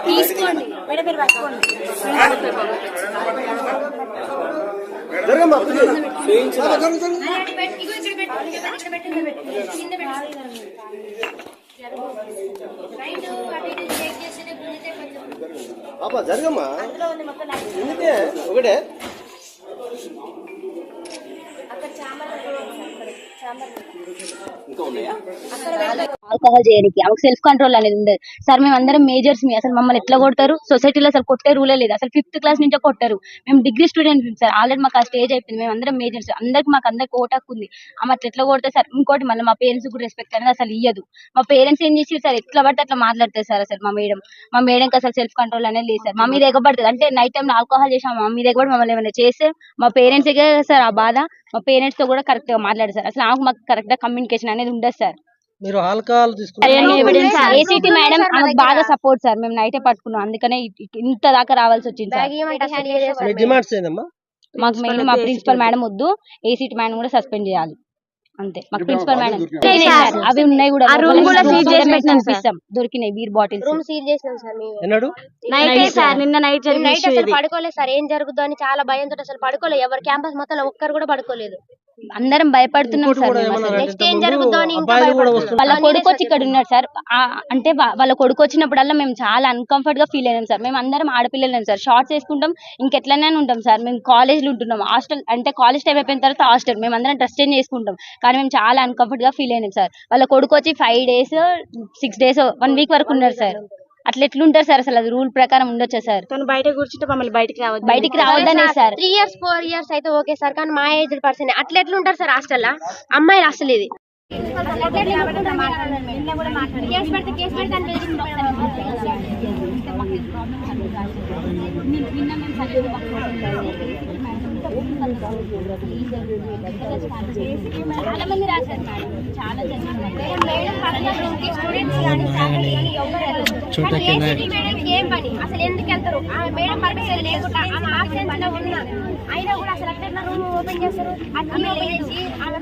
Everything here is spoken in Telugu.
తీసుకోండి మేడం, మీరు పట్టుకోండి. జరగమ్మా ఒకటే ఆల్కహాల్ చేయడానికి ఆమెకు సెల్ఫ్ కంట్రోల్ అనేది ఉండదు సార్. మేము అందరం మేజర్స్ అసలు మమ్మల్ని ఎట్లా కొడతారు? సొసైటీలో అసలు కొట్టే రూలే లేదు. అసలు 5th క్లాస్ నుంచే కొట్టారు. మేము డిగ్రీ స్టూడెంట్స్ సార్. ఆల్రెడీ మాకు ఆ స్టేజ్ అయిపోయింది. మేము అందరం మేజర్స్, మాకు అందరికి ఓటు హక్కు ఉంది. ఆమె అట్లా ఎట్లా కొడతారు సార్? ఇంకోటి మళ్ళీ మా పేరెంట్స్ కూడా రెస్పెక్ట్ అనేది అసలు ఇయ్యదు. మా పేరెంట్స్ ఏం చేసి సార్ ఎట్లా పడితే అట్లా మాట్లాడతారు సార్. అసలు మా మేడంకి అసలు సెల్ఫ్ కంట్రోల్ అనేది లేదు సార్. మా మీద ఎగబడుతుంది అంటే నైట్ టైం ఆల్కహాల్ చేసాం, మా మీద ఎగబడి మమ్మల్ని ఏమైనా చేస్తే మా పేరెంట్స్ సార్ ఆ బాధ. మా పేరెంట్స్ తో కూడా కరెక్ట్ గా మాట్లాడారు సార్. అసలు మాకు కరెక్ట్ గా కమ్యూనికేషన్ అనేది ఉండదు సార్. మీరు ఆల్కహాల్ ఏసీటీ మేడం ఆమెకు బాగా సపోర్ట్ సార్. మేము నైటే పట్టుకున్నాం, అందుకనే ఇంత దాకా రావాల్సి వచ్చింది సార్. డిమాండ్స్ ఏందమ్మా? మాకు మెయిన్ మా ప్రిన్సిపల్ మేడం వద్దు, ఏసీటీ మేడం కూడా సస్పెండ్ చేయాలి అంతే. మాకు ప్రిన్సిపల్ మేడం అవి ఉన్నాయి కూడా, దొరికినాయి బీర్ బాటిల్స్ రూమ్ సీల్ చేసినాం సార్. ఎన్నడు నైట్ సార్, నిన్న నైట్ అసలు పడుకోలేదు సార్. ఏం జరుగుతుందో అని చాలా భయంతో అసలు పడుకోలేదు. ఎవరు క్యాంపస్ మొత్తం ఒక్కరు కూడా పడుకోలేదు. అందరం భయపడుతున్నాం సార్. నెక్స్ట్ ఏం జరుగుతుందో అని వాళ్ళ కొడుకు వచ్చి ఇక్కడ ఉన్నాడు సార్. అంటే వాళ్ళ కొడుకు వచ్చినప్పుడల్లా మేము చాలా అన్కంఫర్ట్ గా ఫీల్ అయినాం సార్. మేము అందరం ఆడపిల్లలేం సార్. షార్ట్స్ వేసుకుంటాం, ఇంకెట్లనే ఉంటాం సార్. మేము కాలేజ్ లో ఉంటున్నాం, హాస్టల్ అంటే కాలేజ్ టైం అయిపోయిన తర్వాత హాస్టల్. మేము అందరం డ్రెస్ చేంజ్ చేసుకుంటాం, కానీ మేము చాలా అన్కంఫర్ట్ గా ఫీల్ అయినాం సార్. వాళ్ళ కొడుకు వచ్చి 5 days 6 days 1 week వరకు ఉన్నారు సార్. అట్లా ఎట్లుంటారు సార్? అసలు అది రూల్ ప్రకారం ఉండొచ్చా సార్? బయట కూర్చుంటే మమ్మల్ని బయటికి రావద్దనే సార్. 3 years 4 years అయితే ఓకే సార్, కానీ మా ఏజ్ పర్సన్ అట్లా ఎట్లుంటారు సార్ హాస్టల్లో? అమ్మాయిలు అసలు ఇది చాలా మంది రాశారు మేడం, చాలా ఏం పని అసలు ఎందుకు వెళ్తారు? మేడం పర్మిషన్ లేకుండా ఆమె ఆబ్సెన్స్ లో ఉన్నా అయినా కూడా అసలు అట్లా రూమ్ ఓపెన్ చేస్తారు. అన్ని ఓపెన్ చేసి ఆమె